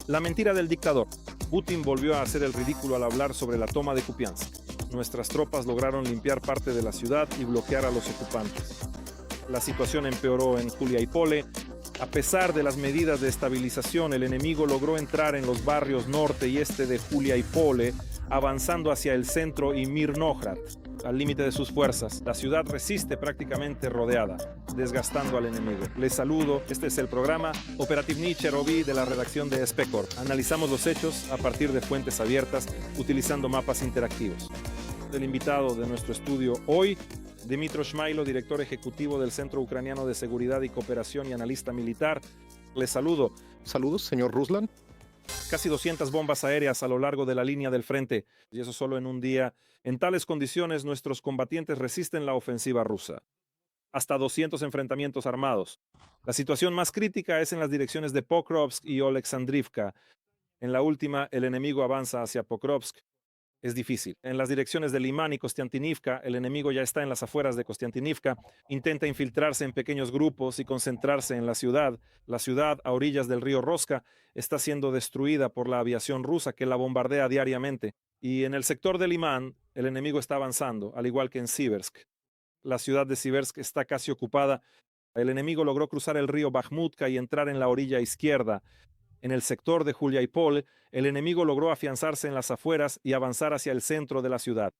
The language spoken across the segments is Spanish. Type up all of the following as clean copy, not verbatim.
La mentira del dictador. Putin volvió a hacer el ridículo al hablar sobre la toma de Kupiansk. Nuestras tropas lograron limpiar parte de la ciudad y bloquear a los ocupantes. La situación empeoró en Juliápole. A pesar de las medidas de estabilización, el enemigo logró entrar en los barrios norte y este de Juliápole, avanzando hacia el centro y Mirnohrad, al límite de sus fuerzas. La ciudad resiste prácticamente rodeada, desgastando al enemigo. Les saludo, este es el programa Operativny Cheroví de la redacción de Specor. Analizamos los hechos a partir de fuentes abiertas, utilizando mapas interactivos. El invitado de nuestro estudio hoy, Dmytro Shmailo, director ejecutivo del Centro Ucraniano de Seguridad y Cooperación y analista militar. Les saludo. Saludos, señor Ruslan. Casi 200 bombas aéreas a lo largo de la línea del frente, y eso solo en un día. En tales condiciones, nuestros combatientes resisten la ofensiva rusa. Hasta 200 enfrentamientos armados. La situación más crítica es en las direcciones de Pokrovsk y Oleksandrivka. En la última, el enemigo avanza hacia Pokrovsk. Es difícil. En las direcciones de Limán y Kostiantynivka, el enemigo ya está en las afueras de Kostiantynivka, intenta infiltrarse en pequeños grupos y concentrarse en la ciudad. La ciudad, a orillas del río Roska, está siendo destruida por la aviación rusa que la bombardea diariamente. Y en el sector de Limán, el enemigo está avanzando, al igual que en Siversk. La ciudad de Siversk está casi ocupada. El enemigo logró cruzar el río Bakhmutka y entrar en la orilla izquierda. En el sector de Juliápole, el enemigo logró afianzarse en las afueras y avanzar hacia el centro de la ciudad.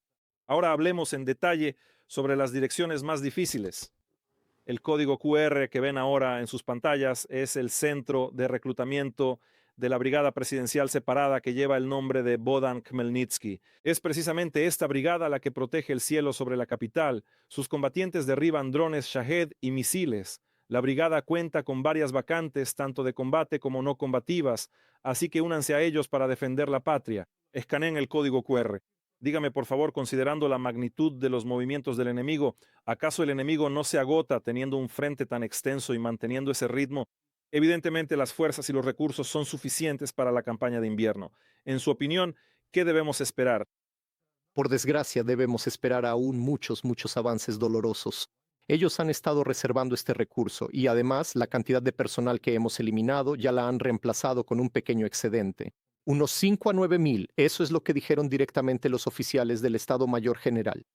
Ahora hablemos en detalle sobre las direcciones más difíciles. El código QR que ven ahora en sus pantallas es el centro de reclutamiento de la Brigada Presidencial Separada que lleva el nombre de Bohdan Khmelnytsky. Es precisamente esta brigada la que protege el cielo sobre la capital. Sus combatientes derriban drones Shahed y misiles. La brigada cuenta con varias vacantes, tanto de combate como no combativas, así que únanse a ellos para defender la patria. Escaneen el código QR. Dígame, por favor, considerando la magnitud de los movimientos del enemigo, ¿acaso el enemigo no se agota teniendo un frente tan extenso y manteniendo ese ritmo? Evidentemente, las fuerzas y los recursos son suficientes para la campaña de invierno. En su opinión, ¿qué debemos esperar? Por desgracia, debemos esperar aún muchos avances dolorosos. Ellos han estado reservando este recurso y además la cantidad de personal que hemos eliminado ya la han reemplazado con un pequeño excedente. Unos 5 a 9 mil, eso es lo que dijeron directamente los oficiales del Estado Mayor General.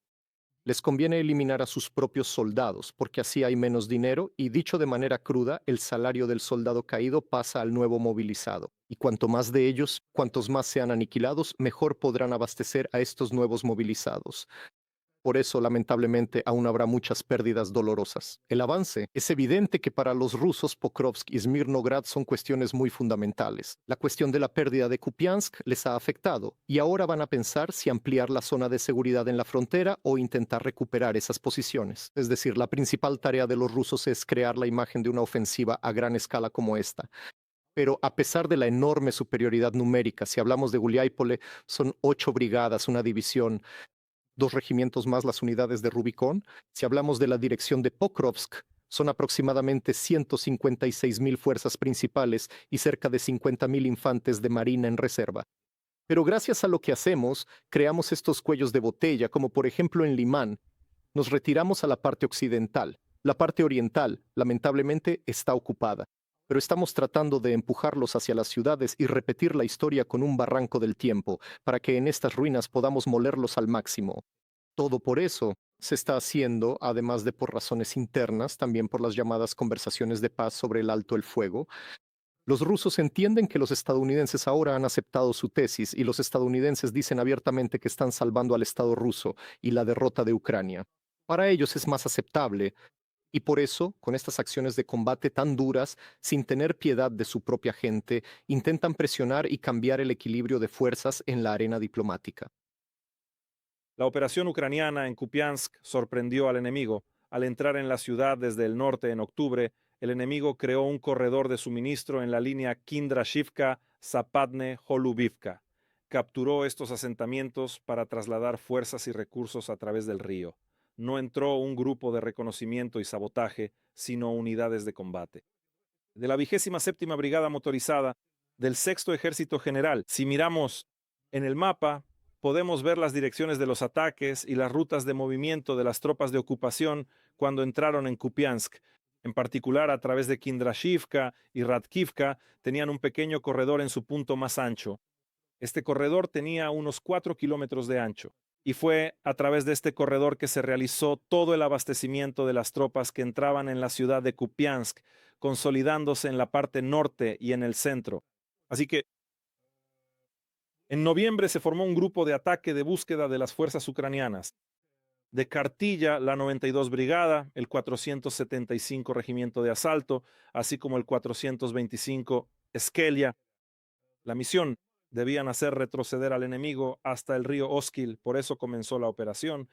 Les conviene eliminar a sus propios soldados porque así hay menos dinero y, dicho de manera cruda, el salario del soldado caído pasa al nuevo movilizado. Y cuanto más de ellos, cuantos más sean aniquilados, mejor podrán abastecer a estos nuevos movilizados. Por eso, lamentablemente, aún habrá muchas pérdidas dolorosas. El avance es evidente que para los rusos Pokrovsk y Smirnograd son cuestiones muy fundamentales. La cuestión de la pérdida de Kupiansk les ha afectado y ahora van a pensar si ampliar la zona de seguridad en la frontera o intentar recuperar esas posiciones. Es decir, la principal tarea de los rusos es crear la imagen de una ofensiva a gran escala como esta. Pero a pesar de la enorme superioridad numérica, si hablamos de Guliápole, son 8 brigadas, una división, 2 regimientos más las unidades de Rubicón. Si hablamos de la dirección de Pokrovsk, son aproximadamente 156,000 fuerzas principales y cerca de 50,000 infantes de marina en reserva. Pero gracias a lo que hacemos, creamos estos cuellos de botella, como por ejemplo en Limán. Nos retiramos a la parte occidental. La parte oriental, lamentablemente, está ocupada. Pero estamos tratando de empujarlos hacia las ciudades y repetir la historia con un barranco del tiempo, para que en estas ruinas podamos molerlos al máximo. Todo por eso se está haciendo, además de por razones internas, también por las llamadas conversaciones de paz sobre el alto el fuego. Los rusos entienden que los estadounidenses ahora han aceptado su tesis y los estadounidenses dicen abiertamente que están salvando al Estado ruso y la derrota de Ucrania. Para ellos es más aceptable. Y por eso, con estas acciones de combate tan duras, sin tener piedad de su propia gente, intentan presionar y cambiar el equilibrio de fuerzas en la arena diplomática. La operación ucraniana en Kupiansk sorprendió al enemigo. Al entrar en la ciudad desde el norte en octubre, el enemigo creó un corredor de suministro en la línea Kindrashivka-Zapadne-Holubivka. Capturó estos asentamientos para trasladar fuerzas y recursos a través del río. No entró un grupo de reconocimiento y sabotaje, sino unidades de combate. De la 27ª Brigada Motorizada, del 6º Ejército General, si miramos en el mapa, podemos ver las direcciones de los ataques y las rutas de movimiento de las tropas de ocupación cuando entraron en Kupiansk. En particular, a través de Kindrashivka y Radkivka, tenían un pequeño corredor en su punto más ancho. Este corredor tenía unos 4 kilómetros de ancho, y fue a través de este corredor que se realizó todo el abastecimiento de las tropas que entraban en la ciudad de Kupiansk, consolidándose en la parte norte y en el centro. Así que en noviembre se formó un grupo de ataque de búsqueda de las fuerzas ucranianas. De Kartilla, la 92 Brigada, el 475 Regimiento de Asalto, así como el 425 Skelia. La misión: debían hacer retroceder al enemigo hasta el río Oskil, por eso comenzó la operación.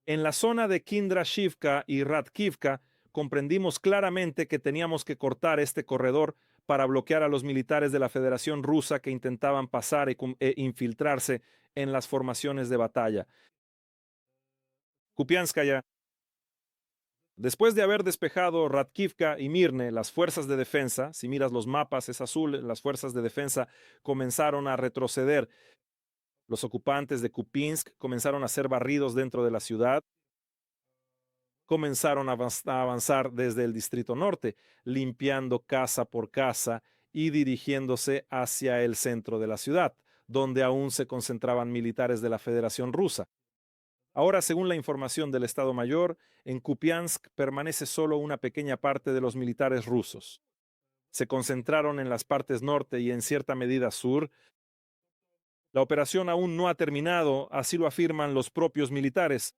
En la zona de Kindrashivka y Radkivka comprendimos claramente que teníamos que cortar este corredor para bloquear a los militares de la Federación Rusa que intentaban pasar e infiltrarse en las formaciones de batalla. Kupianskaya. Después de haber despejado Radkivka y Mirne, las fuerzas de defensa, si miras los mapas es azul, las fuerzas de defensa comenzaron a retroceder. Los ocupantes de Kupiansk comenzaron a ser barridos dentro de la ciudad. Comenzaron a avanzar desde el distrito norte, limpiando casa por casa y dirigiéndose hacia el centro de la ciudad, donde aún se concentraban militares de la Federación Rusa. Ahora, según la información del Estado Mayor, en Kupiansk permanece solo una pequeña parte de los militares rusos. Se concentraron en las partes norte y en cierta medida sur. La operación aún no ha terminado, así lo afirman los propios militares.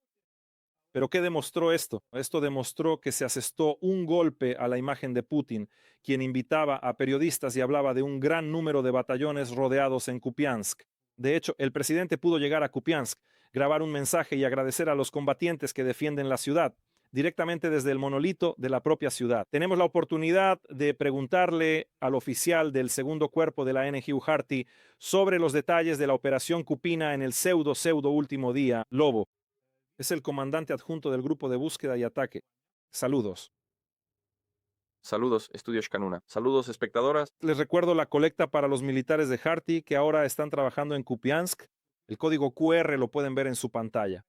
¿Pero qué demostró esto? Esto demostró que se asestó un golpe a la imagen de Putin, quien invitaba a periodistas y hablaba de un gran número de batallones rodeados en Kupiansk. De hecho, el presidente pudo llegar a Kupiansk, grabar un mensaje y agradecer a los combatientes que defienden la ciudad, directamente desde el monolito de la propia ciudad. Tenemos la oportunidad de preguntarle al oficial del segundo cuerpo de la NGU Harty sobre los detalles de la operación Kupina en el pseudo último día. Lobo es el comandante adjunto del grupo de búsqueda y ataque. Saludos. Saludos, Estudio Shkanuna. Saludos, espectadoras. Les recuerdo la colecta para los militares de Harty que ahora están trabajando en Kupiansk. El código QR lo pueden ver en su pantalla.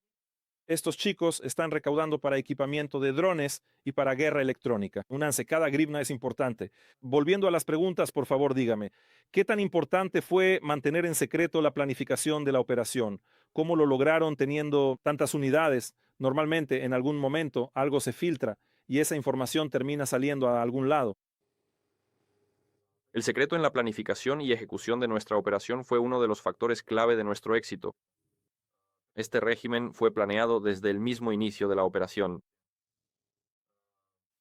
Estos chicos están recaudando para equipamiento de drones y para guerra electrónica. Únanse, cada grivna es importante. Volviendo a las preguntas, por favor, dígame, ¿qué tan importante fue mantener en secreto la planificación de la operación? ¿Cómo lo lograron teniendo tantas unidades? Normalmente, en algún momento, algo se filtra y esa información termina saliendo a algún lado. El secreto en la planificación y ejecución de nuestra operación fue uno de los factores clave de nuestro éxito. Este régimen fue planeado desde el mismo inicio de la operación.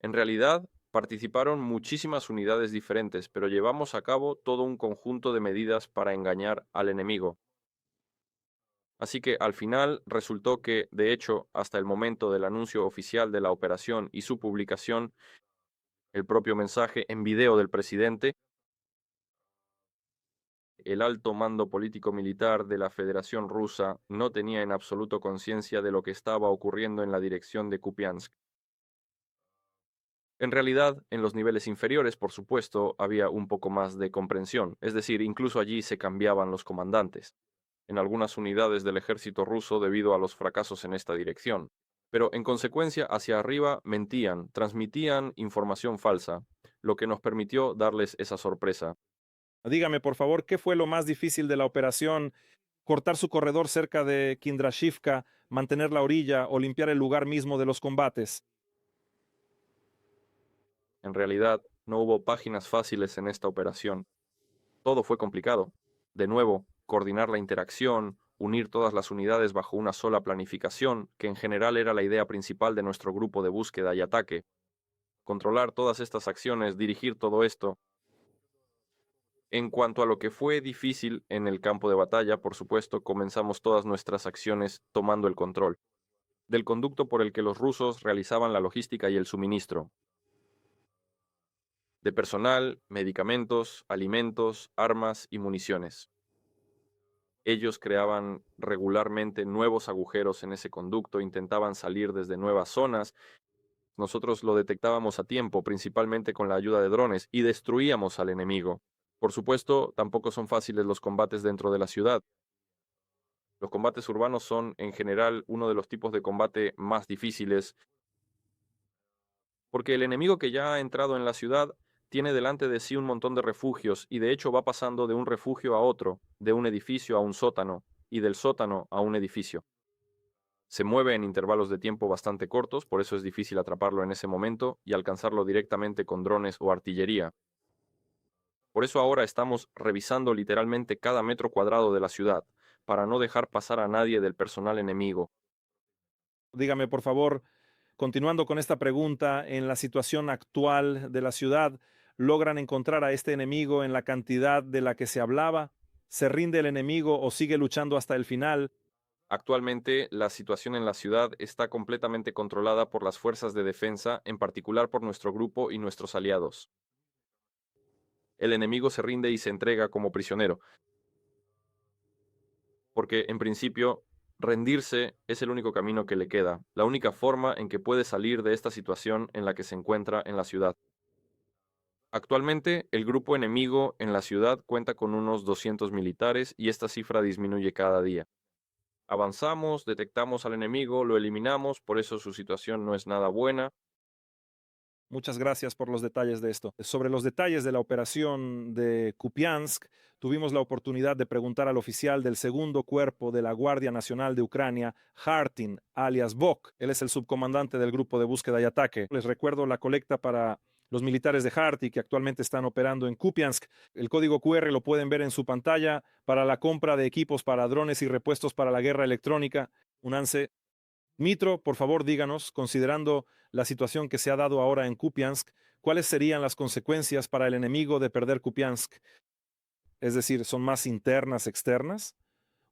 En realidad, participaron muchísimas unidades diferentes, pero llevamos a cabo todo un conjunto de medidas para engañar al enemigo. Así que al final resultó que, de hecho, hasta el momento del anuncio oficial de la operación y su publicación, el propio mensaje en video del presidente, el alto mando político-militar de la Federación Rusa no tenía en absoluto conciencia de lo que estaba ocurriendo en la dirección de Kupiansk. En realidad, en los niveles inferiores, por supuesto, había un poco más de comprensión, es decir, incluso allí se cambiaban los comandantes, en algunas unidades del ejército ruso debido a los fracasos en esta dirección. Pero en consecuencia, hacia arriba mentían, transmitían información falsa, lo que nos permitió darles esa sorpresa. Dígame, por favor, ¿qué fue lo más difícil de la operación? ¿Cortar su corredor cerca de Kindrashivka, mantener la orilla o limpiar el lugar mismo de los combates? En realidad, no hubo páginas fáciles en esta operación. Todo fue complicado. De nuevo, coordinar la interacción, unir todas las unidades bajo una sola planificación, que en general era la idea principal de nuestro grupo de búsqueda y ataque. Controlar todas estas acciones, dirigir todo esto. En cuanto a lo que fue difícil en el campo de batalla, por supuesto, comenzamos todas nuestras acciones tomando el control del conducto por el que los rusos realizaban la logística y el suministro de personal, medicamentos, alimentos, armas y municiones. Ellos creaban regularmente nuevos agujeros en ese conducto, intentaban salir desde nuevas zonas. Nosotros lo detectábamos a tiempo, principalmente con la ayuda de drones, y destruíamos al enemigo. Por supuesto, tampoco son fáciles los combates dentro de la ciudad. Los combates urbanos son, en general, uno de los tipos de combate más difíciles. Porque el enemigo que ya ha entrado en la ciudad tiene delante de sí un montón de refugios y de hecho va pasando de un refugio a otro, de un edificio a un sótano y del sótano a un edificio. Se mueve en intervalos de tiempo bastante cortos, por eso es difícil atraparlo en ese momento y alcanzarlo directamente con drones o artillería. Por eso ahora estamos revisando literalmente cada metro cuadrado de la ciudad, para no dejar pasar a nadie del personal enemigo. Dígame, por favor, continuando con esta pregunta, en la situación actual de la ciudad, ¿logran encontrar a este enemigo en la cantidad de la que se hablaba? ¿Se rinde el enemigo o sigue luchando hasta el final? Actualmente, la situación en la ciudad está completamente controlada por las fuerzas de defensa, en particular por nuestro grupo y nuestros aliados. El enemigo se rinde y se entrega como prisionero, porque en principio, rendirse es el único camino que le queda, la única forma en que puede salir de esta situación en la que se encuentra en la ciudad. Actualmente, el grupo enemigo en la ciudad cuenta con unos 200 militares y esta cifra disminuye cada día. Avanzamos, detectamos al enemigo, lo eliminamos, por eso su situación no es nada buena. Muchas gracias por los detalles de esto. Sobre los detalles de la operación de Kupiansk, tuvimos la oportunidad de preguntar al oficial del segundo cuerpo de la Guardia Nacional de Ucrania, Hartin, alias Bok. Él es el subcomandante del grupo de búsqueda y ataque. Les recuerdo la colecta para los militares de Harty que actualmente están operando en Kupiansk. El código QR lo pueden ver en su pantalla para la compra de equipos para drones y repuestos para la guerra electrónica. Unance. Mitro, por favor, díganos, considerando la situación que se ha dado ahora en Kupiansk, ¿cuáles serían las consecuencias para el enemigo de perder Kupiansk? Es decir, ¿son más internas, externas?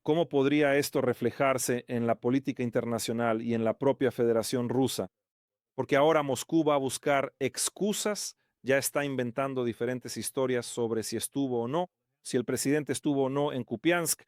¿Cómo podría esto reflejarse en la política internacional y en la propia Federación Rusa? Porque ahora Moscú va a buscar excusas, ya está inventando diferentes historias sobre si estuvo o no, si el presidente estuvo o no en Kupiansk.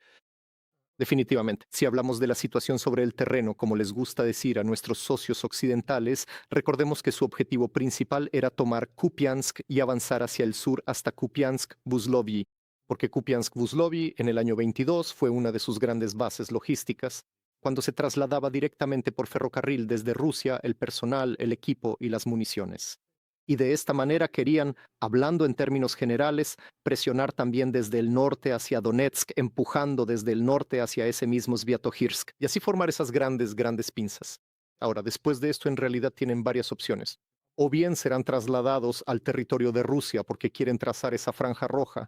Definitivamente, si hablamos de la situación sobre el terreno, como les gusta decir a nuestros socios occidentales, recordemos que su objetivo principal era tomar Kupiansk y avanzar hacia el sur hasta Kupiansk-Buzlovyi, porque Kupiansk-Buzlovyi en el año 22 fue una de sus grandes bases logísticas, cuando se trasladaba directamente por ferrocarril desde Rusia el personal, el equipo y las municiones. Y de esta manera querían, hablando en términos generales, presionar también desde el norte hacia Donetsk, empujando desde el norte hacia ese mismo Sviatohirsk, y así formar esas grandes pinzas. Ahora, después de esto, en realidad tienen varias opciones. O bien serán trasladados al territorio de Rusia porque quieren trazar esa franja roja,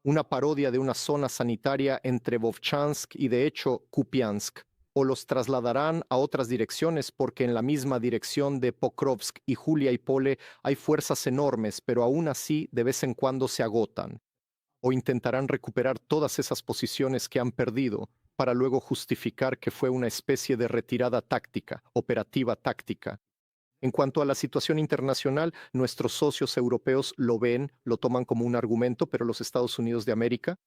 una parodia de una zona sanitaria entre Vovchansk y de hecho Kupiansk, o los trasladarán a otras direcciones porque en la misma dirección de Pokrovsk y Julia y Pole hay fuerzas enormes, pero aún así de vez en cuando se agotan, o intentarán recuperar todas esas posiciones que han perdido para luego justificar que fue una especie de retirada táctica, operativa táctica. En cuanto a la situación internacional, nuestros socios europeos lo ven, lo toman como un argumento, pero los Estados Unidos de América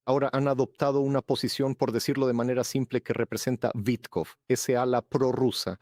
ahora han adoptado una posición, por decirlo de manera simple, que representa Vitkov, ese ala prorrusa.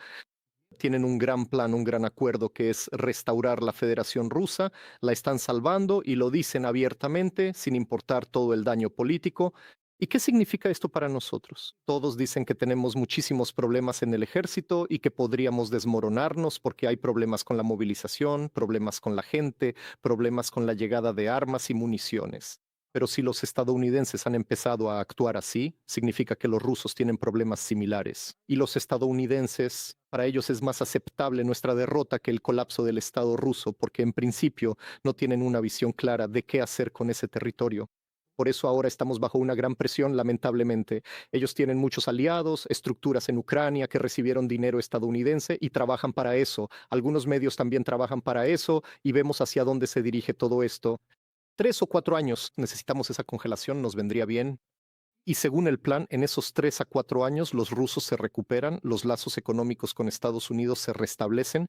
Tienen un gran plan, un gran acuerdo que es restaurar la Federación Rusa, la están salvando y lo dicen abiertamente, sin importar todo el daño político. ¿Y qué significa esto para nosotros? Todos dicen que tenemos muchísimos problemas en el ejército y que podríamos desmoronarnos porque hay problemas con la movilización, problemas con la gente, problemas con la llegada de armas y municiones. Pero si los estadounidenses han empezado a actuar así, significa que los rusos tienen problemas similares. Y los estadounidenses, para ellos es más aceptable nuestra derrota que el colapso del Estado ruso, porque en principio no tienen una visión clara de qué hacer con ese territorio. Por eso ahora estamos bajo una gran presión, lamentablemente. Ellos tienen muchos aliados, estructuras en Ucrania que recibieron dinero estadounidense y trabajan para eso. Algunos medios también trabajan para eso y vemos hacia dónde se dirige todo esto. 3 o 4 años necesitamos esa congelación, nos vendría bien. Y según el plan, en esos 3 a 4 años los rusos se recuperan, los lazos económicos con Estados Unidos se restablecen.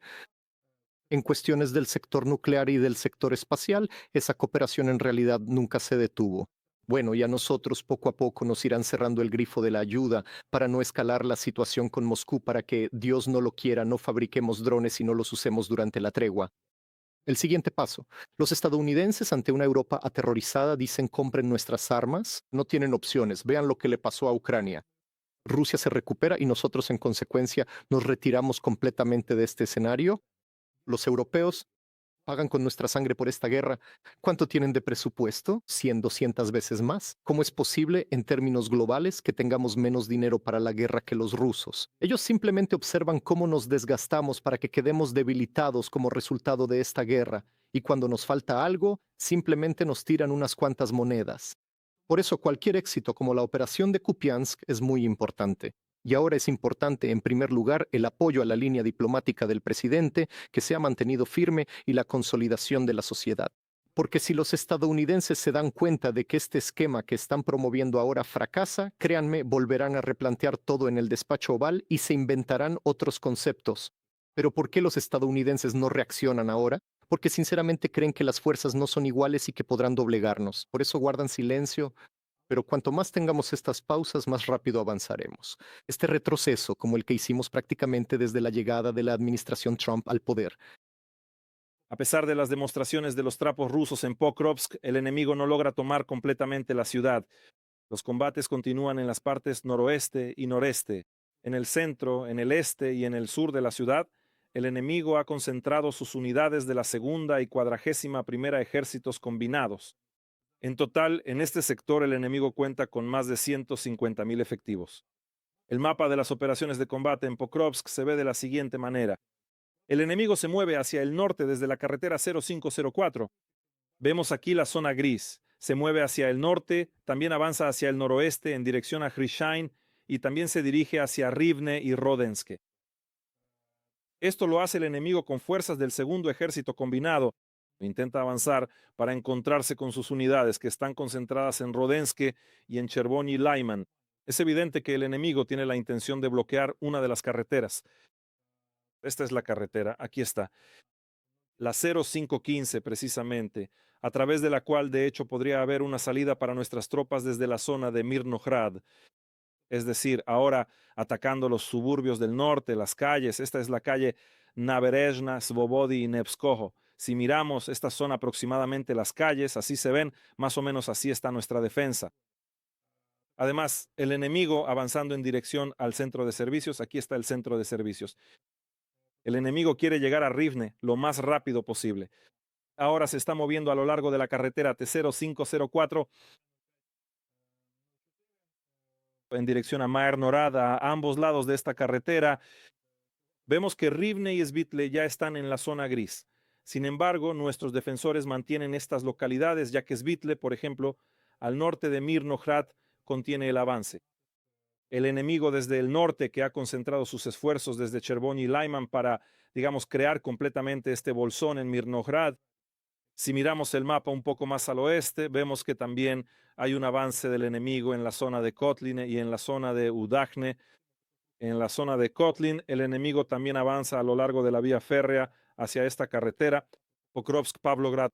En cuestiones del sector nuclear y del sector espacial, esa cooperación en realidad nunca se detuvo. Bueno, y a nosotros poco a poco nos irán cerrando el grifo de la ayuda para no escalar la situación con Moscú, para que, Dios no lo quiera, no fabriquemos drones y no los usemos durante la tregua. El siguiente paso. Los estadounidenses ante una Europa aterrorizada dicen compren nuestras armas, no tienen opciones, vean lo que le pasó a Ucrania. Rusia se recupera y nosotros en consecuencia nos retiramos completamente de este escenario. Los europeos pagan con nuestra sangre por esta guerra. ¿Cuánto tienen de presupuesto? 100, 200 veces más. ¿Cómo es posible, en términos globales, que tengamos menos dinero para la guerra que los rusos? Ellos simplemente observan cómo nos desgastamos para que quedemos debilitados como resultado de esta guerra, y cuando nos falta algo, simplemente nos tiran unas cuantas monedas. Por eso cualquier éxito como la operación de Kupiansk es muy importante. Y ahora es importante, en primer lugar, el apoyo a la línea diplomática del presidente, que se ha mantenido firme, y la consolidación de la sociedad. Porque si los estadounidenses se dan cuenta de que este esquema que están promoviendo ahora fracasa, créanme, volverán a replantear todo en el despacho oval y se inventarán otros conceptos. Pero ¿por qué los estadounidenses no reaccionan ahora? Porque sinceramente creen que las fuerzas no son iguales y que podrán doblegarnos. Por eso guardan silencio, pero cuanto más tengamos estas pausas, más rápido avanzaremos. Este retroceso, como el que hicimos prácticamente desde la llegada de la administración Trump al poder. A pesar de las demostraciones de los trapos rusos en Pokrovsk, el enemigo no logra tomar completamente la ciudad. Los combates continúan en las partes noroeste y noreste. En el centro, en el este y en el sur de la ciudad, el enemigo ha concentrado sus unidades de la segunda y 41ª ejércitos combinados. En total, en este sector el enemigo cuenta con más de 150.000 efectivos. El mapa de las operaciones de combate en Pokrovsk se ve de la siguiente manera. El enemigo se mueve hacia el norte desde la carretera 0504. Vemos aquí la zona gris. Se mueve hacia el norte, también avanza hacia el noroeste en dirección a Hrishain y también se dirige hacia Rivne y Rodenske. Esto lo hace el enemigo con fuerzas del segundo ejército combinado. Intenta avanzar para encontrarse con sus unidades que están concentradas en Rodenske y en Chervony Lyman. Es evidente que el enemigo tiene la intención de bloquear una de las carreteras. Esta es la carretera, aquí está. La 0515 precisamente, a través de la cual de hecho podría haber una salida para nuestras tropas desde la zona de Mirnohrad. Es decir, ahora atacando los suburbios del norte, las calles. Esta es la calle Naberezhna, Svobody y Nevskoho. Si miramos, estas son aproximadamente las calles, así se ven, más o menos así está nuestra defensa. Además, el enemigo avanzando en dirección al centro de servicios, aquí está el centro de servicios. El enemigo quiere llegar a Rivne lo más rápido posible. Ahora se está moviendo a lo largo de la carretera T0504 en dirección a Maer Norad, a ambos lados de esta carretera. Vemos que Rivne y Svitle ya están en la zona gris. Sin embargo, nuestros defensores mantienen estas localidades, ya que Svitle, por ejemplo, al norte de Mirnohrad, contiene el avance. El enemigo desde el norte, que ha concentrado sus esfuerzos desde Chervony y Lyman para, digamos, crear completamente este bolsón en Mirnohrad. Si miramos el mapa un poco más al oeste, vemos que también hay un avance del enemigo en la zona de Kotlin y en la zona de Udachne. En la zona de Kotlin, el enemigo también avanza a lo largo de la vía férrea hacia esta carretera, Pokrovsk-Pavlograd.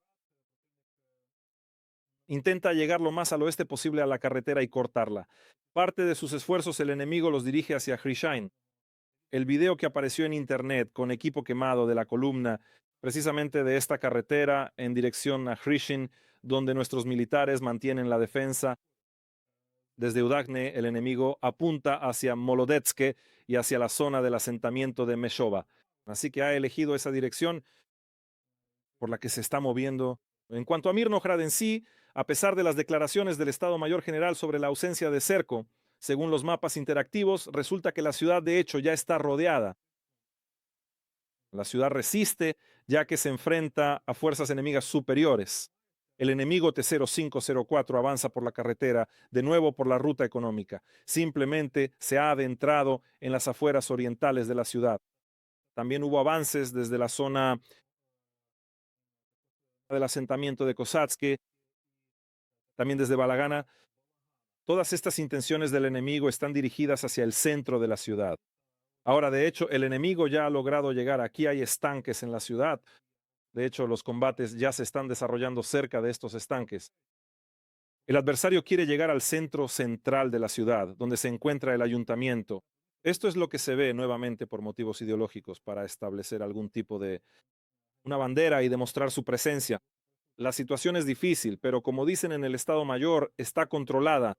Intenta llegar lo más al oeste posible a la carretera y cortarla. Parte de sus esfuerzos el enemigo los dirige hacia Hrishain. El video que apareció en internet con equipo quemado de la columna, precisamente de esta carretera en dirección a Hrishin, donde nuestros militares mantienen la defensa. Desde Udachne, el enemigo apunta hacia Molodetske y hacia la zona del asentamiento de Meshova. Así que ha elegido esa dirección por la que se está moviendo. En cuanto a Mirnohrad en sí, a pesar de las declaraciones del Estado Mayor General sobre la ausencia de cerco, según los mapas interactivos, resulta que la ciudad de hecho ya está rodeada. La ciudad resiste ya que se enfrenta a fuerzas enemigas superiores. El enemigo T0504 avanza por la carretera, de nuevo por la ruta económica. Simplemente se ha adentrado en las afueras orientales de la ciudad. También hubo avances desde la zona del asentamiento de Kosatske, también desde Balagana. Todas estas intenciones del enemigo están dirigidas hacia el centro de la ciudad. Ahora, de hecho, el enemigo ya ha logrado llegar. Aquí hay estanques en la ciudad. De hecho, los combates ya se están desarrollando cerca de estos estanques. El adversario quiere llegar al centro central de la ciudad, donde se encuentra el ayuntamiento. Esto es lo que se ve nuevamente por motivos ideológicos para establecer algún tipo de una bandera y demostrar su presencia. La situación es difícil, pero como dicen en el Estado Mayor, está controlada.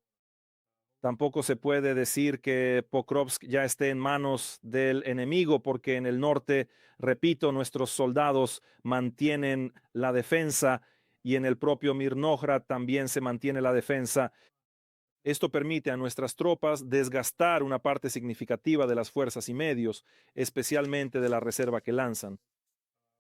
Tampoco se puede decir que Pokrovsk ya esté en manos del enemigo, porque en el norte, repito, nuestros soldados mantienen la defensa y en el propio Mirnograd también se mantiene la defensa. Esto permite a nuestras tropas desgastar una parte significativa de las fuerzas y medios, especialmente de la reserva que lanzan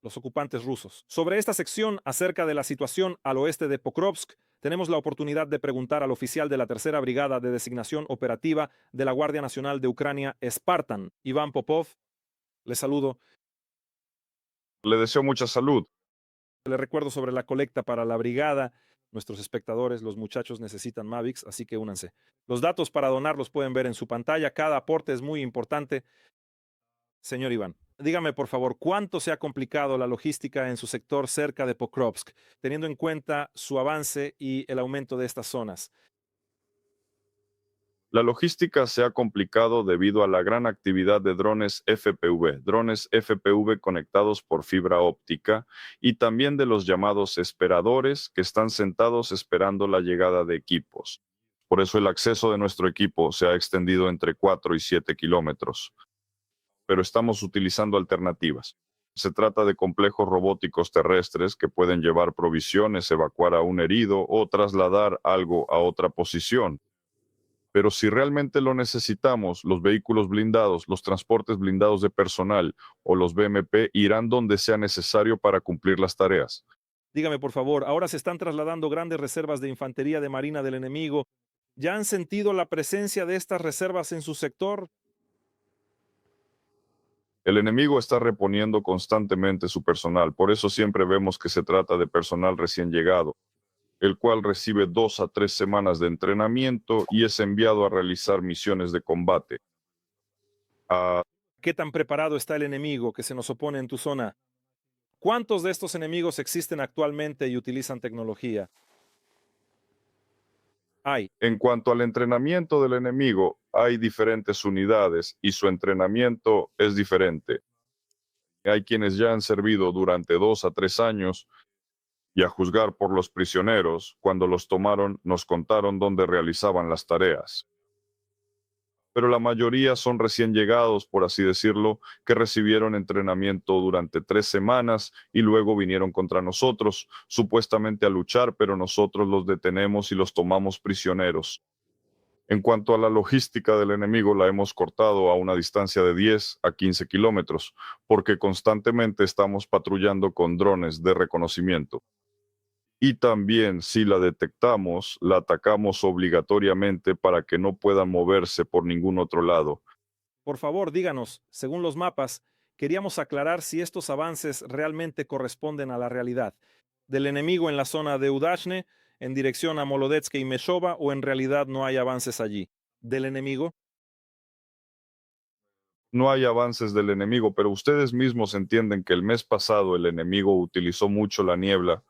los ocupantes rusos. Sobre esta sección acerca de la situación al oeste de Pokrovsk, tenemos la oportunidad de preguntar al oficial de la Tercera Brigada de Designación Operativa de la Guardia Nacional de Ucrania, Spartan, Iván Popov. Le saludo. Le deseo mucha salud. Le recuerdo sobre la colecta para la brigada. Nuestros espectadores, los muchachos necesitan Mavics, así que únanse. Los datos para donar los pueden ver en su pantalla. Cada aporte es muy importante. Señor Iván, dígame por favor, ¿cuánto se ha complicado la logística en su sector cerca de Pokrovsk, teniendo en cuenta su avance y el aumento de estas zonas? La logística se ha complicado debido a la gran actividad de drones FPV conectados por fibra óptica y también de los llamados esperadores que están sentados esperando la llegada de equipos. Por eso el acceso de nuestro equipo se ha extendido entre 4 y 7 kilómetros. Pero estamos utilizando alternativas. Se trata de complejos robóticos terrestres que pueden llevar provisiones, evacuar a un herido o trasladar algo a otra posición. Pero si realmente lo necesitamos, los vehículos blindados, los transportes blindados de personal o los BMP irán donde sea necesario para cumplir las tareas. Dígame por favor, ahora se están trasladando grandes reservas de infantería de marina del enemigo. ¿Ya han sentido la presencia de estas reservas en su sector? El enemigo está reponiendo constantemente su personal, por eso siempre vemos que se trata de personal recién llegado, el cual recibe 2 a 3 semanas de entrenamiento y es enviado a realizar misiones de combate. ¿Qué tan preparado está el enemigo que se nos opone en tu zona? ¿Cuántos de estos enemigos existen actualmente y utilizan tecnología? Hay. En cuanto al entrenamiento del enemigo, hay diferentes unidades y su entrenamiento es diferente. Hay quienes ya han servido durante 2 a 3 años y a juzgar por los prisioneros, cuando los tomaron, nos contaron dónde realizaban las tareas. Pero la mayoría son recién llegados, por así decirlo, que recibieron entrenamiento durante 3 semanas y luego vinieron contra nosotros, supuestamente a luchar, pero nosotros los detenemos y los tomamos prisioneros. En cuanto a la logística del enemigo, la hemos cortado a una distancia de 10 a 15 kilómetros, porque constantemente estamos patrullando con drones de reconocimiento. Y también, si la detectamos, la atacamos obligatoriamente para que no puedan moverse por ningún otro lado. Por favor, díganos, según los mapas, queríamos aclarar si estos avances realmente corresponden a la realidad del enemigo en la zona de Udashne, en dirección a Molodetsk y Meshova, o en realidad no hay avances allí. ¿Del enemigo? No hay avances del enemigo, pero ustedes mismos entienden que el mes pasado el enemigo utilizó mucho la niebla.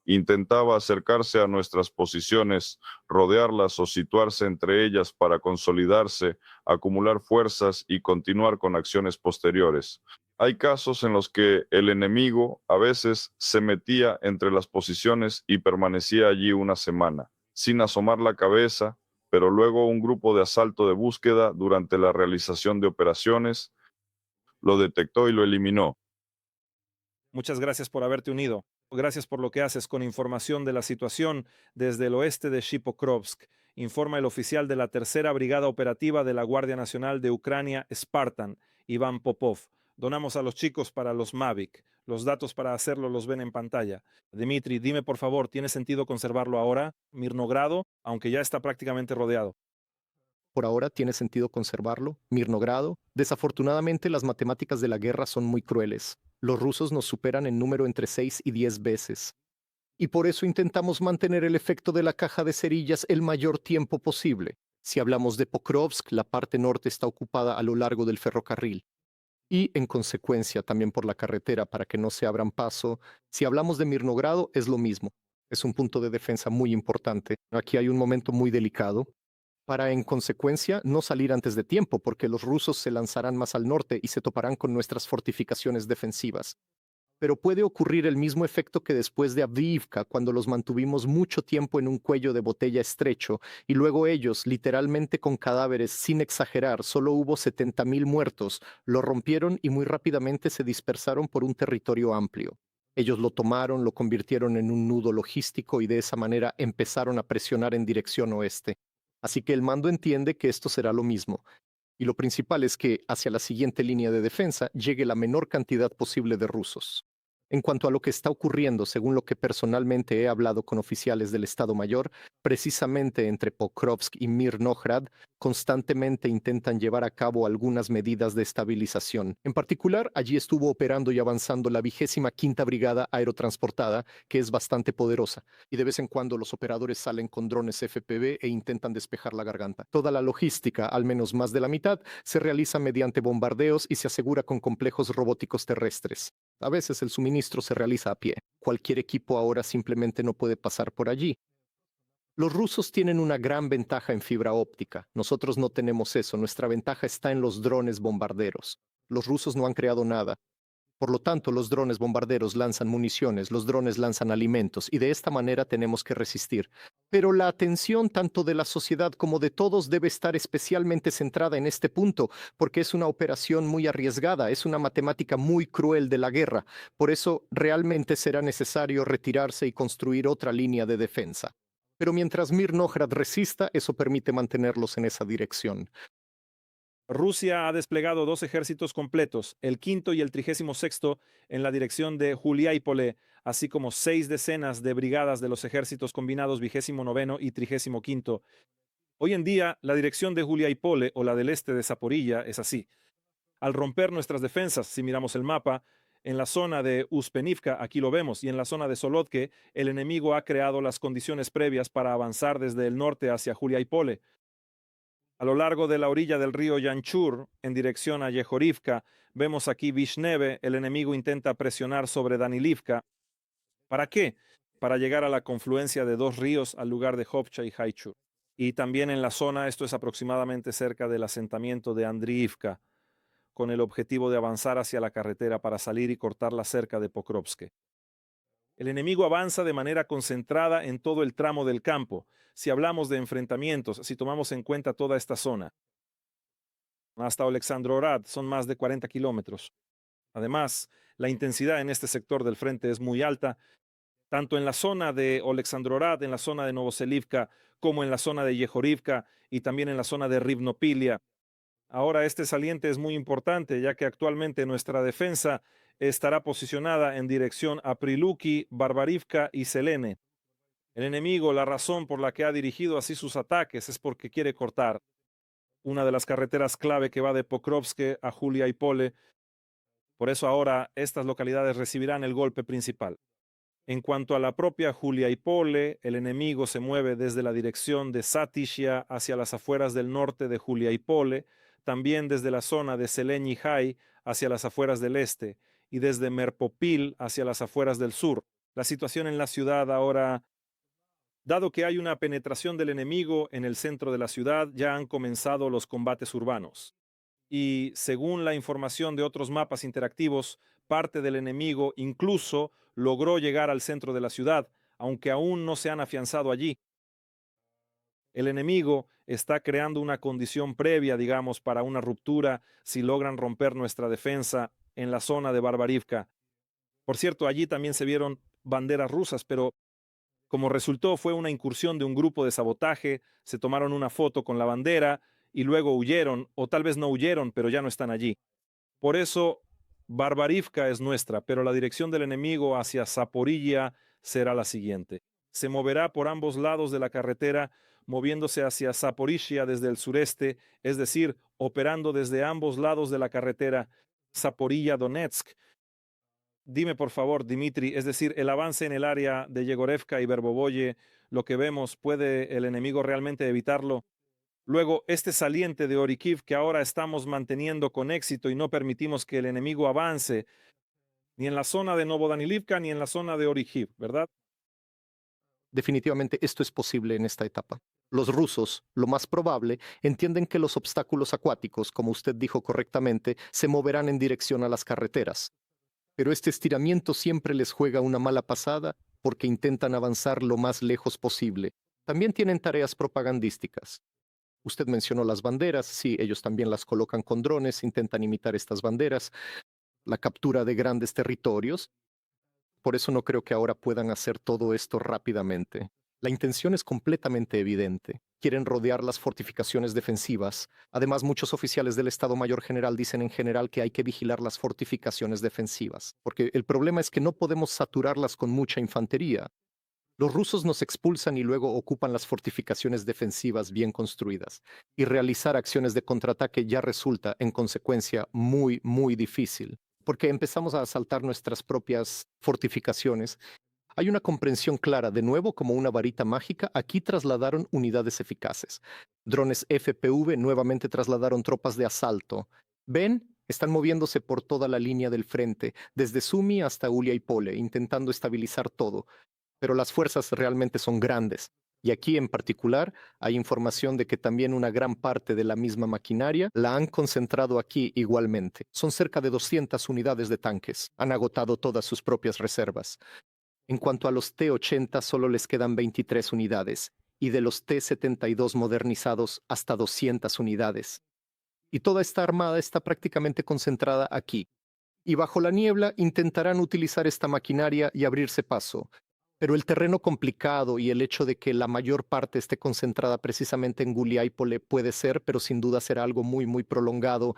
Intentaba acercarse a nuestras posiciones, rodearlas o situarse entre ellas para consolidarse, acumular fuerzas y continuar con acciones posteriores. Hay casos en los que el enemigo a veces se metía entre las posiciones y permanecía allí una semana, sin asomar la cabeza, pero luego un grupo de asalto de búsqueda durante la realización de operaciones lo detectó y lo eliminó. Muchas gracias por haberte unido. Gracias por lo que haces con información de la situación desde el oeste de Shipokrovsk. Informa el oficial de la Tercera Brigada Operativa de la Guardia Nacional de Ucrania, Spartan, Iván Popov. Donamos a los chicos para los Mavic. Los datos para hacerlo los ven en pantalla. Dmitry, dime por favor, ¿tiene sentido conservarlo ahora? Mirnogrado, aunque ya está prácticamente rodeado. Por ahora tiene sentido conservarlo. Mirnogrado. Desafortunadamente, las matemáticas de la guerra son muy crueles. Los rusos nos superan en número entre 6 y 10 veces. Y por eso intentamos mantener el efecto de la caja de cerillas el mayor tiempo posible. Si hablamos de Pokrovsk, la parte norte está ocupada a lo largo del ferrocarril. Y, en consecuencia, también por la carretera para que no se abran paso. Si hablamos de Mirnogrado, es lo mismo. Es un punto de defensa muy importante. Aquí hay un momento muy delicado para, en consecuencia, no salir antes de tiempo, porque los rusos se lanzarán más al norte y se toparán con nuestras fortificaciones defensivas. Pero puede ocurrir el mismo efecto que después de Avdiivka, cuando los mantuvimos mucho tiempo en un cuello de botella estrecho, y luego ellos, literalmente con cadáveres, sin exagerar, solo hubo 70.000 muertos, lo rompieron y muy rápidamente se dispersaron por un territorio amplio. Ellos lo tomaron, lo convirtieron en un nudo logístico y de esa manera empezaron a presionar en dirección oeste. Así que el mando entiende que esto será lo mismo. Y lo principal es que hacia la siguiente línea de defensa llegue la menor cantidad posible de rusos. En cuanto a lo que está ocurriendo, según lo que personalmente he hablado con oficiales del Estado Mayor, precisamente entre Pokrovsk y Mirnohrad, constantemente intentan llevar a cabo algunas medidas de estabilización. En particular, allí estuvo operando y avanzando la 25ª Brigada Aerotransportada, que es bastante poderosa, y de vez en cuando los operadores salen con drones FPV e intentan despejar la garganta. Toda la logística, al menos más de la mitad, se realiza mediante bombardeos y se asegura con complejos robóticos terrestres. A veces el suministro se realiza a pie. Cualquier equipo ahora simplemente no puede pasar por allí. Los rusos tienen una gran ventaja en fibra óptica. Nosotros no tenemos eso. Nuestra ventaja está en los drones bombarderos. Los rusos no han creado nada. Por lo tanto, los drones bombarderos lanzan municiones, los drones lanzan alimentos, y de esta manera tenemos que resistir. Pero la atención tanto de la sociedad como de todos debe estar especialmente centrada en este punto, porque es una operación muy arriesgada, es una matemática muy cruel de la guerra. Por eso, realmente será necesario retirarse y construir otra línea de defensa. Pero mientras Mirnohrad resista, eso permite mantenerlos en esa dirección. Rusia ha desplegado 2 ejércitos completos, el quinto y el 36º, en la dirección de Juliáipole, así como 6 decenas de brigadas de los ejércitos combinados 29º y 35º. Hoy en día, la dirección de Juliáipole o la del este de Zaporilla es así. Al romper nuestras defensas, si miramos el mapa, en la zona de Uspenivka, aquí lo vemos, y en la zona de Solotke, el enemigo ha creado las condiciones previas para avanzar desde el norte hacia Juliáipole. A lo largo de la orilla del río Yanchur, en dirección a Yehorivka, vemos aquí Vishneve, el enemigo intenta presionar sobre Danilivka. ¿Para qué? Para llegar a la confluencia de 2 ríos al lugar de Hopcha y Haichur. Y también en la zona, esto es aproximadamente cerca del asentamiento de Andriivka, con el objetivo de avanzar hacia la carretera para salir y cortar la cerca de Pokrovsk. El enemigo avanza de manera concentrada en todo el tramo del campo. Si hablamos de enfrentamientos, si tomamos en cuenta toda esta zona, hasta Oleksandrorad son más de 40 kilómetros. Además, la intensidad en este sector del frente es muy alta, tanto en la zona de Oleksandrorad, en la zona de Novoselivka, como en la zona de Yehorivka y también en la zona de Rivnopilia. Ahora, este saliente es muy importante, ya que actualmente nuestra defensa estará posicionada en dirección a Priluki, Barbarivka y Selene. El enemigo, la razón por la que ha dirigido así sus ataques es porque quiere cortar una de las carreteras clave que va de Pokrovsk a Juliáipole. Por eso ahora estas localidades recibirán el golpe principal. En cuanto a la propia Juliáipole, el enemigo se mueve desde la dirección de Satishia hacia las afueras del norte de Juliáipole, también desde la zona de Selenyhai hacia las afueras del este y desde Merpopil hacia las afueras del sur. La situación en la ciudad ahora, dado que hay una penetración del enemigo en el centro de la ciudad, ya han comenzado los combates urbanos. Y según la información de otros mapas interactivos, parte del enemigo incluso logró llegar al centro de la ciudad, aunque aún no se han afianzado allí. El enemigo está creando una condición previa, digamos, para una ruptura si logran romper nuestra defensa en la zona de Barbarivka. Por cierto, allí también se vieron banderas rusas, pero como resultó fue una incursión de un grupo de sabotaje, se tomaron una foto con la bandera y luego huyeron, o tal vez no huyeron, pero ya no están allí. Por eso, Barbarivka es nuestra, pero la dirección del enemigo hacia Zaporilla será la siguiente. Se moverá por ambos lados de la carretera, moviéndose hacia Zaporilla desde el sureste, es decir, operando desde ambos lados de la carretera Zaporilla-Donetsk. Dime por favor, Dimitri, es decir, el avance en el área de Yegorevka y Verbovoye, lo que vemos, ¿puede el enemigo realmente evitarlo? Luego, este saliente de Orikiv que ahora estamos manteniendo con éxito y no permitimos que el enemigo avance ni en la zona de Novodanilivka ni en la zona de Orikiv, ¿verdad? Definitivamente esto es posible en esta etapa. Los rusos, lo más probable, entienden que los obstáculos acuáticos, como usted dijo correctamente, se moverán en dirección a las carreteras. Pero este estiramiento siempre les juega una mala pasada porque intentan avanzar lo más lejos posible. También tienen tareas propagandísticas. Usted mencionó las banderas, sí, ellos también las colocan con drones, intentan imitar estas banderas, la captura de grandes territorios. Por eso no creo que ahora puedan hacer todo esto rápidamente. La intención es completamente evidente. Quieren rodear las fortificaciones defensivas. Además, muchos oficiales del Estado Mayor General dicen en general que hay que vigilar las fortificaciones defensivas, porque el problema es que no podemos saturarlas con mucha infantería. Los rusos nos expulsan y luego ocupan las fortificaciones defensivas bien construidas, y realizar acciones de contraataque ya resulta, en consecuencia, muy, muy difícil, porque empezamos a asaltar nuestras propias fortificaciones. Hay una comprensión clara, de nuevo, como una varita mágica, aquí trasladaron unidades eficaces. Drones FPV nuevamente trasladaron tropas de asalto. ¿Ven? Están moviéndose por toda la línea del frente, desde Sumi hasta Uliaipole, intentando estabilizar todo. Pero las fuerzas realmente son grandes. Y aquí en particular hay información de que también una gran parte de la misma maquinaria la han concentrado aquí igualmente. Son cerca de 200 unidades de tanques. Han agotado todas sus propias reservas. En cuanto a los T-80, solo les quedan 23 unidades, y de los T-72 modernizados hasta 200 unidades. Y toda esta armada está prácticamente concentrada aquí. Y bajo la niebla intentarán utilizar esta maquinaria y abrirse paso. Pero el terreno complicado y el hecho de que la mayor parte esté concentrada precisamente en Guliáipole puede ser, pero sin duda será algo muy, muy prolongado.